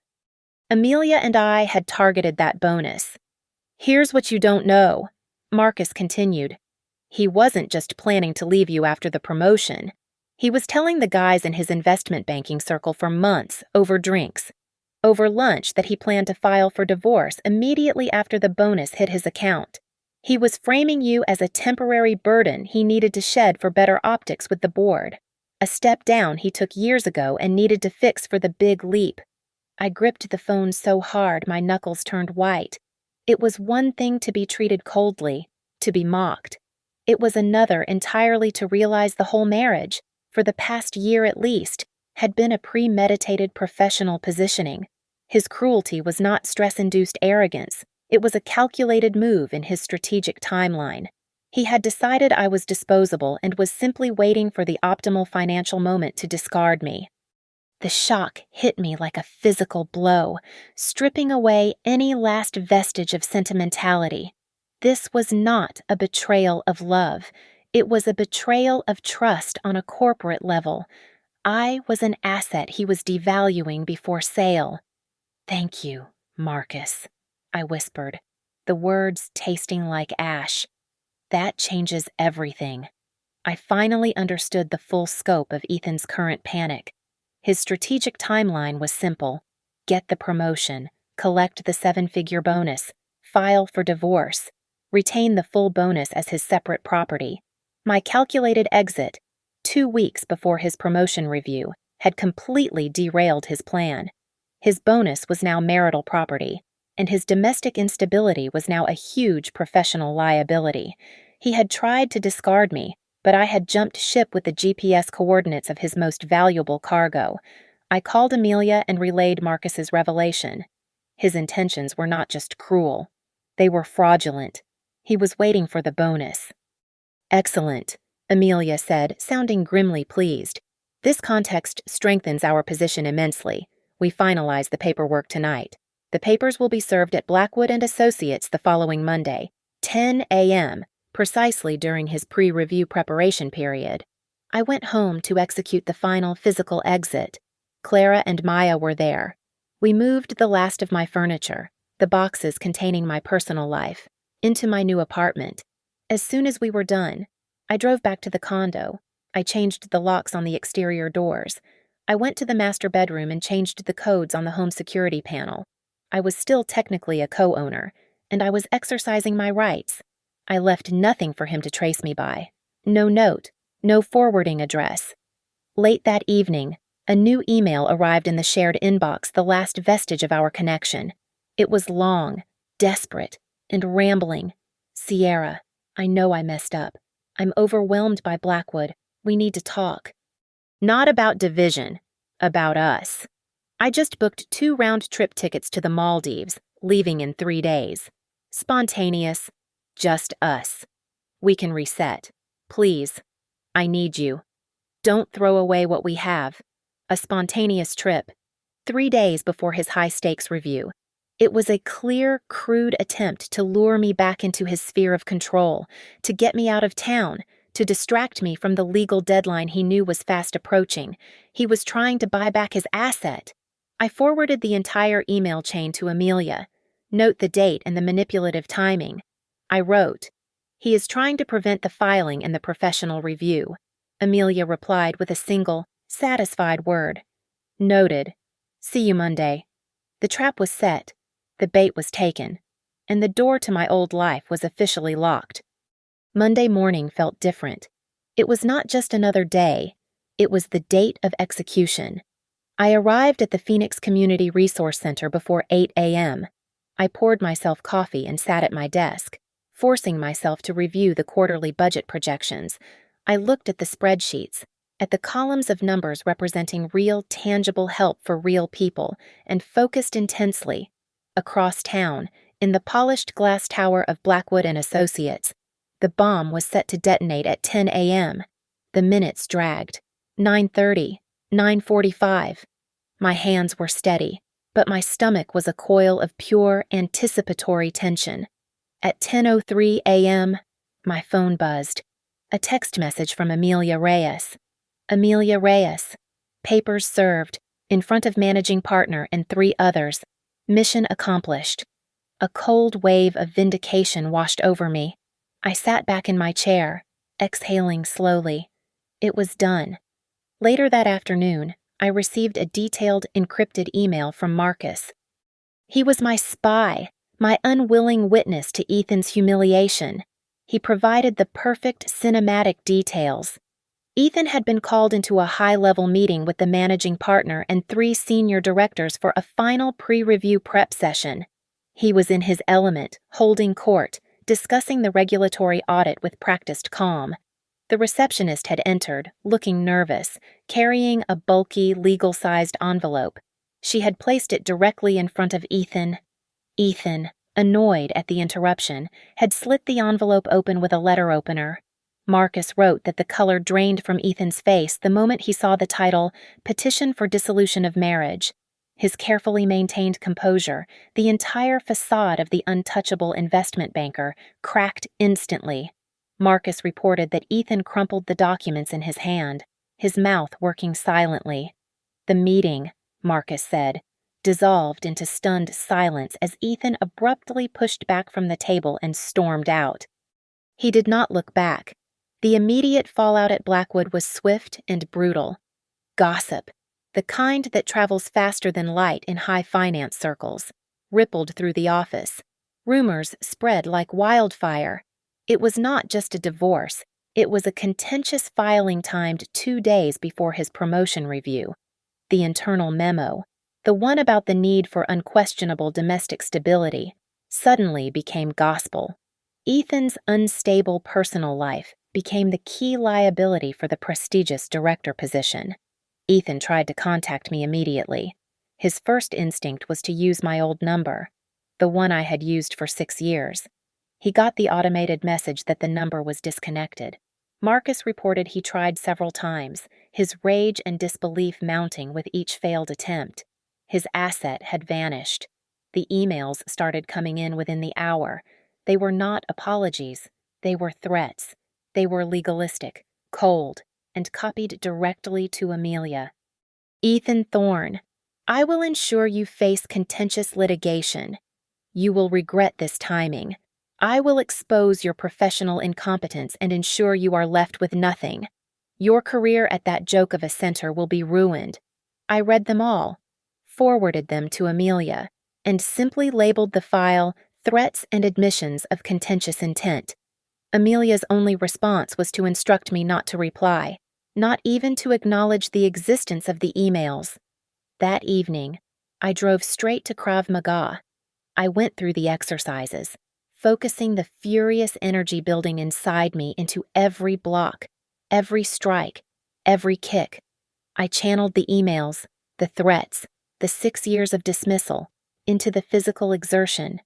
Amelia and I had targeted that bonus. Here's what you don't know," Marcus continued. "He wasn't just planning to leave you after the promotion. He was telling the guys in his investment banking circle for months, over drinks, over lunch, that he planned to file for divorce immediately after the bonus hit his account. He was framing you as a temporary burden he needed to shed for better optics with the board. A step down he took years ago and needed to fix for the big leap." I gripped the phone so hard my knuckles turned white. It was one thing to be treated coldly, to be mocked. It was another entirely to realize the whole marriage, for the past year at least, had been a premeditated professional positioning. His cruelty was not stress-induced arrogance. It was a calculated move in his strategic timeline. He had decided I was disposable and was simply waiting for the optimal financial moment to discard me. The shock hit me like a physical blow, stripping away any last vestige of sentimentality. This was not a betrayal of love. It was a betrayal of trust on a corporate level. I was an asset he was devaluing before sale. "Thank you, Marcus," I whispered, the words tasting like ash. "That changes everything." I finally understood the full scope of Ethan's current panic. His strategic timeline was simple: get the promotion, collect the 7-figure bonus, file for divorce, retain the full bonus as his separate property. My calculated exit, 2 weeks before his promotion review, had completely derailed his plan. His bonus was now marital property, and his domestic instability was now a huge professional liability. He had tried to discard me, but I had jumped ship with the GPS coordinates of his most valuable cargo. I called Amelia and relayed Marcus's revelation. His intentions were not just cruel. They were fraudulent. He was waiting for the bonus. "Excellent," Amelia said, sounding grimly pleased. "This context strengthens our position immensely. We finalize the paperwork tonight. The papers will be served at Blackwood and Associates the following Monday, 10 a.m., precisely during his pre-review preparation period." I went home to execute the final physical exit. Clara and Maya were there. We moved the last of my furniture, the boxes containing my personal life, into my new apartment. As soon as we were done, I drove back to the condo. I changed the locks on the exterior doors. I went to the master bedroom and changed the codes on the home security panel. I was still technically a co-owner, and I was exercising my rights. I left nothing for him to trace me by. No note, no forwarding address. Late that evening, a new email arrived in the shared inbox, the last vestige of our connection. It was long, desperate, and rambling. "Sierra, I know I messed up. I'm overwhelmed by Blackwood. We need to talk. Not about division, about us. I just booked 2 round-trip tickets to the Maldives, leaving in 3 days. Spontaneous. Just us. We can reset. Please. I need you. Don't throw away what we have. A spontaneous trip. 3 days before his high-stakes review. It was a clear, crude attempt to lure me back into his sphere of control, to get me out of town, to distract me from the legal deadline he knew was fast approaching. He was trying to buy back his asset. I forwarded the entire email chain to Amelia. Note the date and the manipulative timing. I wrote, "He is trying to prevent the filing and the professional review." Amelia replied with a single, satisfied word. "Noted. See you Monday." The trap was set, the bait was taken, and the door to my old life was officially locked. Monday morning felt different. It was not just another day, it was the date of execution. I arrived at the Phoenix Community Resource Center before 8 a.m. I poured myself coffee and sat at my desk, forcing myself to review the quarterly budget projections. I looked at the spreadsheets, at the columns of numbers representing real, tangible help for real people, and focused intensely. Across town, in the polished glass tower of Blackwood and Associates, the bomb was set to detonate at 10 a.m. The minutes dragged. 9:30, 9:45. My hands were steady, but my stomach was a coil of pure, anticipatory tension. At 10:03 a.m., my phone buzzed. A text message from Amelia Reyes. "Amelia Reyes. Papers served, in front of managing partner and 3 others. Mission accomplished." A cold wave of vindication washed over me. I sat back in my chair, exhaling slowly. It was done. Later that afternoon, I received a detailed, encrypted email from Marcus. He was my spy, my unwilling witness to Ethan's humiliation. He provided the perfect cinematic details. Ethan had been called into a high-level meeting with the managing partner and 3 senior directors for a final pre-review prep session. He was in his element, holding court, discussing the regulatory audit with practiced calm. The receptionist had entered, looking nervous, carrying a bulky, legal-sized envelope. She had placed it directly in front of Ethan. Ethan, annoyed at the interruption, had slit the envelope open with a letter opener. Marcus wrote that the color drained from Ethan's face the moment he saw the title, "Petition for Dissolution of Marriage." His carefully maintained composure, the entire facade of the untouchable investment banker, cracked instantly. Marcus reported that Ethan crumpled the documents in his hand, his mouth working silently. The meeting, Marcus said, dissolved into stunned silence as Ethan abruptly pushed back from the table and stormed out. He did not look back. The immediate fallout at Blackwood was swift and brutal. Gossip, the kind that travels faster than light in high finance circles, rippled through the office. Rumors spread like wildfire. It was not just a divorce, it was a contentious filing timed 2 days before his promotion review. The internal memo, the one about the need for unquestionable domestic stability, suddenly became gospel. Ethan's unstable personal life became the key liability for the prestigious director position. Ethan tried to contact me immediately. His first instinct was to use my old number, the one I had used for 6 years. He got the automated message that the number was disconnected. Marcus reported he tried several times, his rage and disbelief mounting with each failed attempt. His asset had vanished. The emails started coming in within the hour. They were not apologies. They were threats. They were legalistic, cold, and copied directly to Amelia. "Ethan Thorne, I will ensure you face contentious litigation. You will regret this timing. I will expose your professional incompetence and ensure you are left with nothing. Your career at that joke of a center will be ruined." I read them all, forwarded them to Amelia, and simply labeled the file "Threats and Admissions of Contentious Intent." Amelia's only response was to instruct me not to reply, not even to acknowledge the existence of the emails. That evening, I drove straight to Krav Maga. I went through the exercises, focusing the furious energy building inside me into every block, every strike, every kick. I channeled the emails, the threats, the 6 years of dismissal, into the physical exertion.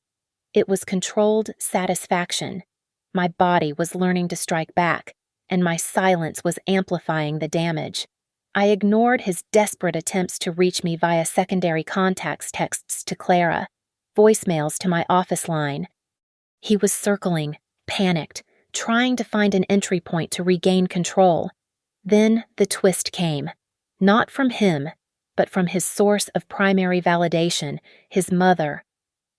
It was controlled satisfaction. My body was learning to strike back, and my silence was amplifying the damage. I ignored his desperate attempts to reach me via secondary contacts texts to Clara. voicemails to my office line. He was circling, panicked, trying to find an entry point to regain control. Then the twist came. Not from him, but from his source of primary validation, his mother.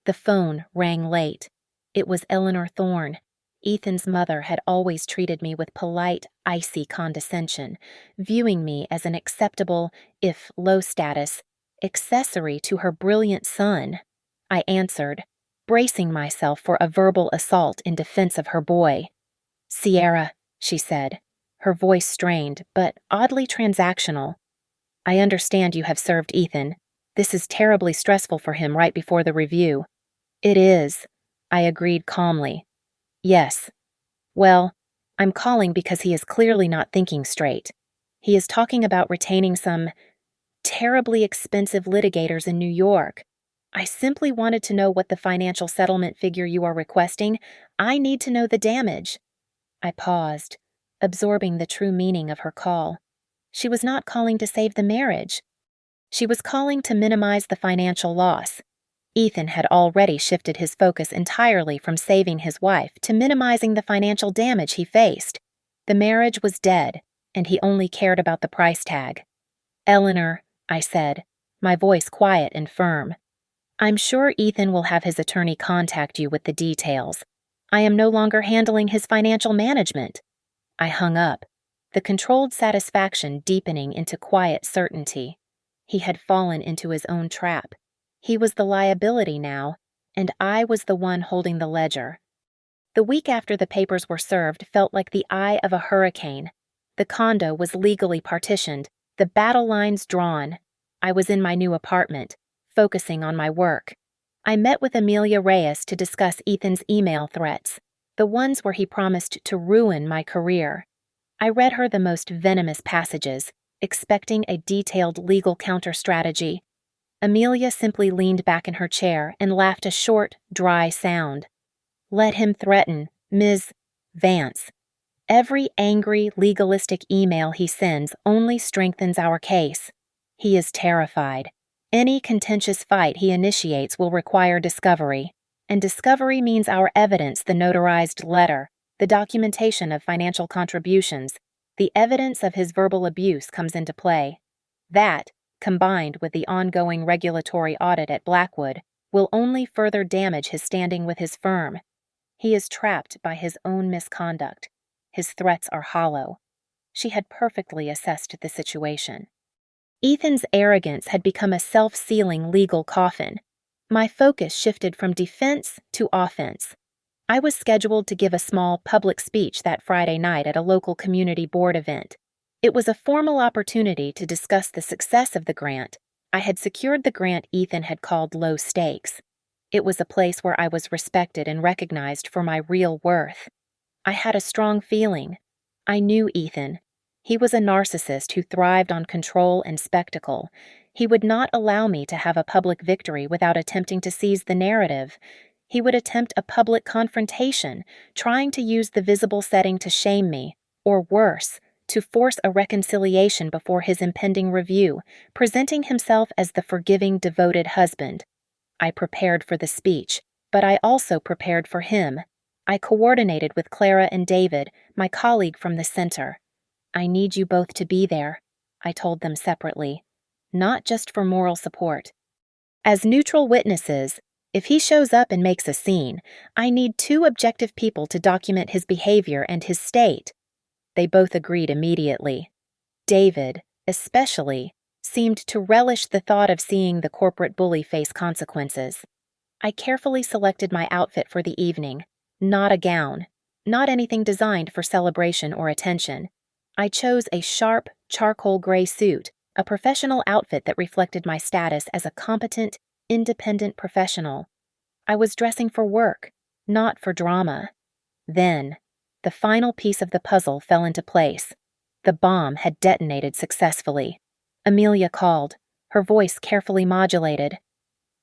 The phone rang late. It was Eleanor Thorne. Ethan's mother had always treated me with polite, icy condescension, viewing me as an acceptable, if low status, accessory to her brilliant son. I answered, bracing myself for a verbal assault in defense of her boy. "Sierra," she said, her voice strained, but oddly transactional. "I understand you have served Ethan. This is terribly stressful for him right before the review." "It is," I agreed calmly. "Yes. Well, I'm calling because he is clearly not thinking straight. He is talking about retaining some terribly expensive litigators in New York. I simply wanted to know what the financial settlement figure you are requesting. I need to know the damage." I paused, absorbing the true meaning of her call. She was not calling to save the marriage. She was calling to minimize the financial loss. Ethan had already shifted his focus entirely from saving his wife to minimizing the financial damage he faced. The marriage was dead, and he only cared about the price tag. "Eleanor," I said, my voice quiet and firm, "I'm sure Ethan will have his attorney contact you with the details. I am no longer handling his financial management." I hung up, the controlled satisfaction deepening into quiet certainty. He had fallen into his own trap. He was the liability now, and I was the one holding the ledger. The week after the papers were served felt like the eye of a hurricane. The condo was legally partitioned, the battle lines drawn. I was in my new apartment, focusing on my work. I met with Amelia Reyes to discuss Ethan's email threats, the ones where he promised to ruin my career. I read her the most venomous passages, expecting a detailed legal counter-strategy. Amelia simply leaned back in her chair and laughed a short, dry sound. "Let him threaten, Ms. Vance. Every angry, legalistic email he sends only strengthens our case. He is terrified. Any contentious fight he initiates will require discovery, and discovery means our evidence, the notarized letter, the documentation of financial contributions, the evidence of his verbal abuse comes into play. That, combined with the ongoing regulatory audit at Blackwood, will only further damage his standing with his firm. He is trapped by his own misconduct. His threats are hollow." She had perfectly assessed the situation. Ethan's arrogance had become a self-sealing legal coffin. My focus shifted from defense to offense. I was scheduled to give a small public speech that Friday night at a local community board event. It was a formal opportunity to discuss the success of the grant. I had secured the grant Ethan had called low stakes. It was a place where I was respected and recognized for my real worth. I had a strong feeling. I knew Ethan. He was a narcissist who thrived on control and spectacle. He would not allow me to have a public victory without attempting to seize the narrative. He would attempt a public confrontation, trying to use the visible setting to shame me, or worse, to force a reconciliation before his impending review, presenting himself as the forgiving, devoted husband. I prepared for the speech, but I also prepared for him. I coordinated with Clara and David, my colleague from the center. "I need you both to be there," I told them separately, "not just for moral support. As neutral witnesses, if he shows up and makes a scene, I need 2 objective people to document his behavior and his state." They both agreed immediately. David, especially, seemed to relish the thought of seeing the corporate bully face consequences. I carefully selected my outfit for the evening. Not a gown, not anything designed for celebration or attention. I chose a sharp, charcoal gray suit, a professional outfit that reflected my status as a competent, independent professional. I was dressing for work, not for drama. Then, the final piece of the puzzle fell into place. The bomb had detonated successfully. Amelia called, her voice carefully modulated.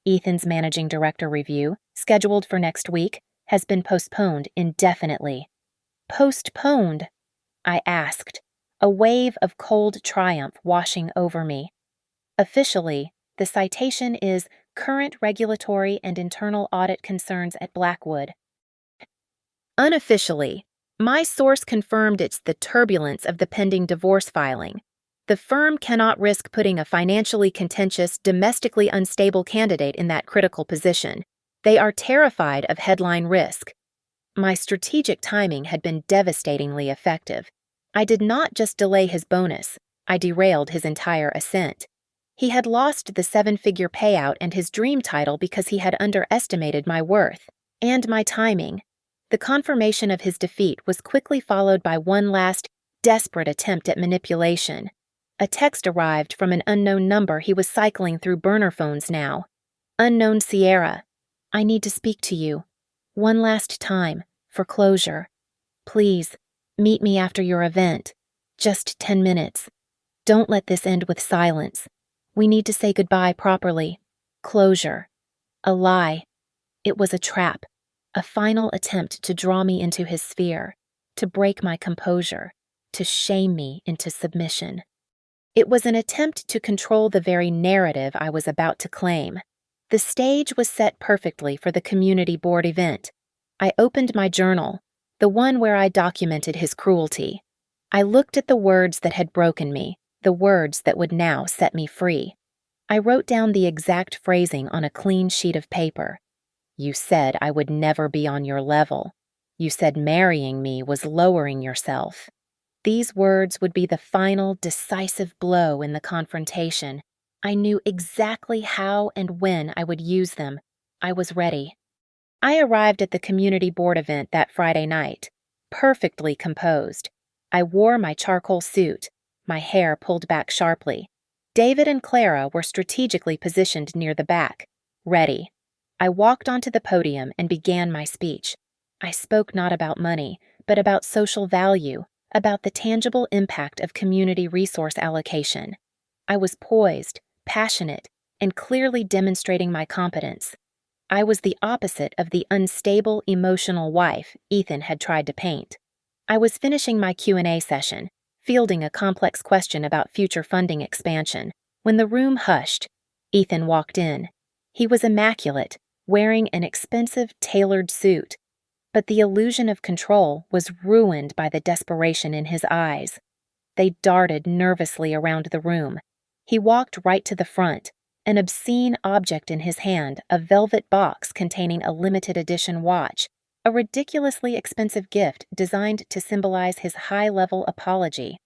"Ethan's managing director review, scheduled for next week, has been postponed indefinitely." "Postponed?" I asked, a wave of cold triumph washing over me. "Officially, the citation is Current regulatory and internal audit concerns at Blackwood. Unofficially, my source confirmed it's the turbulence of the pending divorce filing. The firm cannot risk putting a financially contentious, domestically unstable candidate in that critical position. They are terrified of headline risk. My strategic timing had been devastatingly effective. I did not just delay his bonus, I derailed his entire ascent. He had lost the seven-figure payout and his dream title because he had underestimated my worth and my timing. The confirmation of his defeat was quickly followed by one last, desperate attempt at manipulation. A text arrived from an unknown number he was cycling through burner phones now. Unknown Sierra. I need to speak to you. One last time, for closure. Please, meet me after your event. Just 10 minutes. Don't let this end with silence. We need to say goodbye properly. Closure. A lie. It was a trap. A final attempt to draw me into his sphere, to break my composure, to shame me into submission. It was an attempt to control the very narrative I was about to claim. The stage was set perfectly for the community board event. I opened my journal, the one where I documented his cruelty. I looked at the words that had broken me, the words that would now set me free. I wrote down the exact phrasing on a clean sheet of paper. You said I would never be on your level. You said marrying me was lowering yourself. These words would be the final, decisive blow in the confrontation. I knew exactly how and when I would use them. I was ready. I arrived at the community board event that Friday night, perfectly composed. I wore my charcoal suit, my hair pulled back sharply. David and Clara were strategically positioned near the back, ready. I walked onto the podium and began my speech. I spoke not about money, but about social value, about the tangible impact of community resource allocation. I was poised, passionate, and clearly demonstrating my competence. I was the opposite of the unstable, emotional wife Ethan had tried to paint. I was finishing my Q&A session, fielding a complex question about future funding expansion, when the room hushed. Ethan walked in. He was immaculate, wearing an expensive, tailored suit. But the illusion of control was ruined by the desperation in his eyes. They darted nervously around the room. He walked right to the front, an obscene object in his hand, a velvet box containing a limited edition watch, a ridiculously expensive gift designed to symbolize his high-level apology.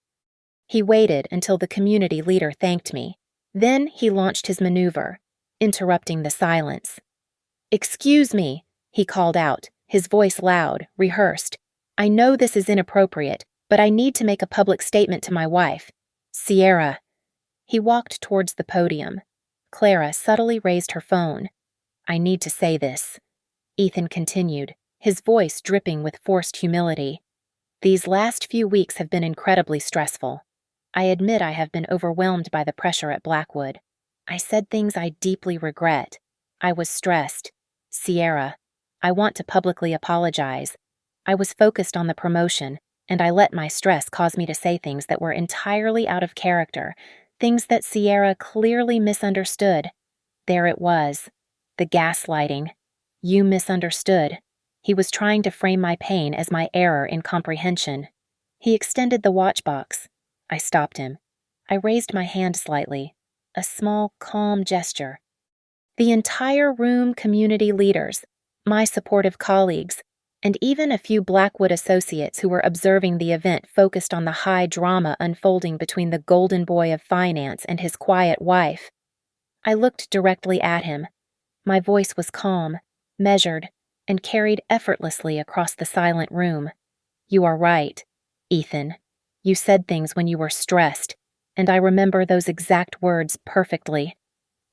He waited until the community leader thanked me. Then he launched his maneuver, interrupting the silence. "Excuse me," he called out, his voice loud, rehearsed. "I know this is inappropriate, but I need to make a public statement to my wife. Sierra." He walked towards the podium. Clara subtly raised her phone. "I need to say this," Ethan continued, his voice dripping with forced humility. "These last few weeks have been incredibly stressful. I admit I have been overwhelmed by the pressure at Blackwood. I said things I deeply regret. I was stressed. Sierra, I want to publicly apologize. I was focused on the promotion, and I let my stress cause me to say things that were entirely out of character, things that Sierra clearly misunderstood. There it was, the gaslighting. You misunderstood. He was trying to frame my pain as my error in comprehension. He extended the watch box. I stopped him. I raised my hand slightly, a small, calm gesture. The entire room, community leaders, my supportive colleagues, and even a few Blackwood associates who were observing the event focused on the high drama unfolding between the golden boy of finance and his quiet wife. I looked directly at him. My voice was calm, measured, and carried effortlessly across the silent room. You are right, Ethan. You said things when you were stressed, and I remember those exact words perfectly.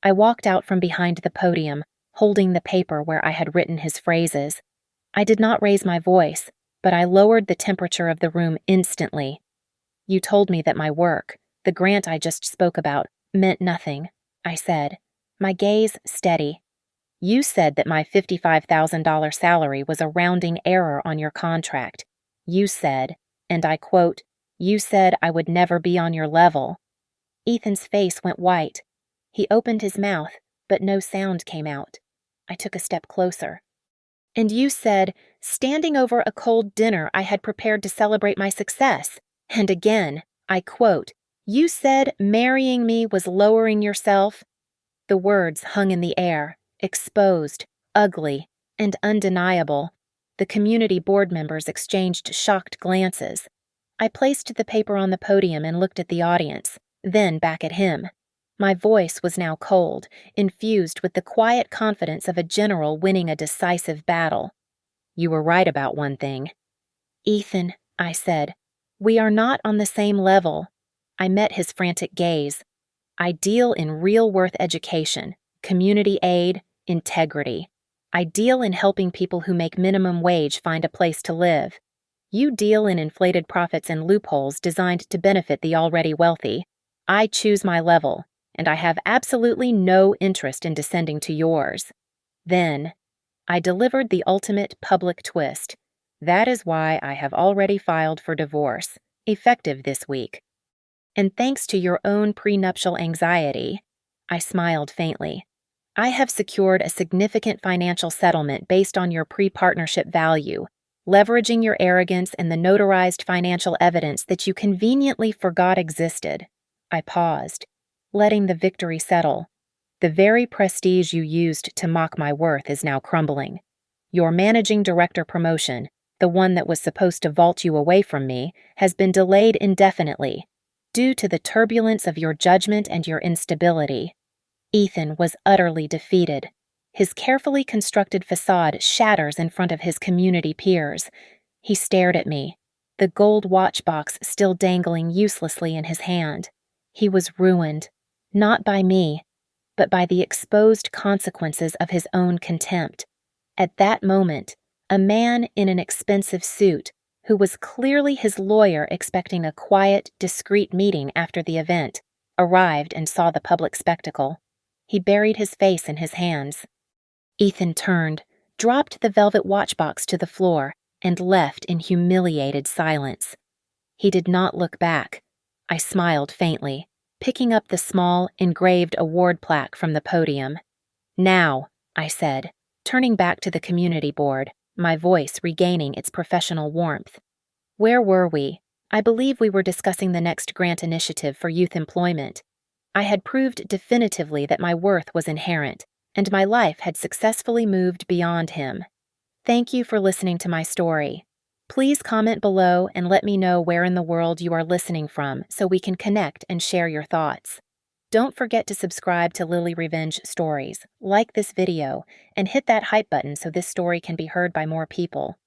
I walked out from behind the podium, holding the paper where I had written his phrases. I did not raise my voice, but I lowered the temperature of the room instantly. You told me that my work, the grant I just spoke about, meant nothing, I said, my gaze steady. You said that my $55,000 salary was a rounding error on your contract. You said, and I quote, "You said I would never be on your level." Ethan's face went white. He opened his mouth, but no sound came out. I took a step closer. And you said, standing over a cold dinner I had prepared to celebrate my success. And again, I quote, you said marrying me was lowering yourself. The words hung in the air, exposed, ugly, and undeniable. The community board members exchanged shocked glances. I placed the paper on the podium and looked at the audience, then back at him. My voice was now cold, infused with the quiet confidence of a general winning a decisive battle. You were right about one thing. Ethan, I said, we are not on the same level. I met his frantic gaze. I deal in real-worth education, community aid, integrity. I deal in helping people who make minimum wage find a place to live. You deal in inflated profits and loopholes designed to benefit the already wealthy. I choose my level, and I have absolutely no interest in descending to yours. Then, I delivered the ultimate public twist. That is why I have already filed for divorce, effective this week. And thanks to your own prenuptial anxiety, I smiled faintly, I have secured a significant financial settlement based on your pre-partnership value, leveraging your arrogance and the notarized financial evidence that you conveniently forgot existed. I paused, letting the victory settle. The very prestige you used to mock my worth is now crumbling. Your managing director promotion, the one that was supposed to vault you away from me, has been delayed indefinitely, due to the turbulence of your judgment and your instability. Ethan was utterly defeated. His carefully constructed facade shatters in front of his community peers. He stared at me, the gold watch box still dangling uselessly in his hand. He was ruined, not by me, but by the exposed consequences of his own contempt. At that moment, a man in an expensive suit, who was clearly his lawyer expecting a quiet, discreet meeting after the event, arrived and saw the public spectacle. He buried his face in his hands. Ethan turned, dropped the velvet watchbox to the floor, and left in humiliated silence. He did not look back. I smiled faintly, picking up the small, engraved award plaque from the podium. Now, I said, turning back to the community board, my voice regaining its professional warmth. Where were we? I believe we were discussing the next grant initiative for youth employment. I had proved definitively that my worth was inherent, and my life had successfully moved beyond him. Thank you for listening to my story. Please comment below and let me know where in the world you are listening from so we can connect and share your thoughts. Don't forget to subscribe to Lily Revenge Stories, like this video, and hit that hype button so this story can be heard by more people.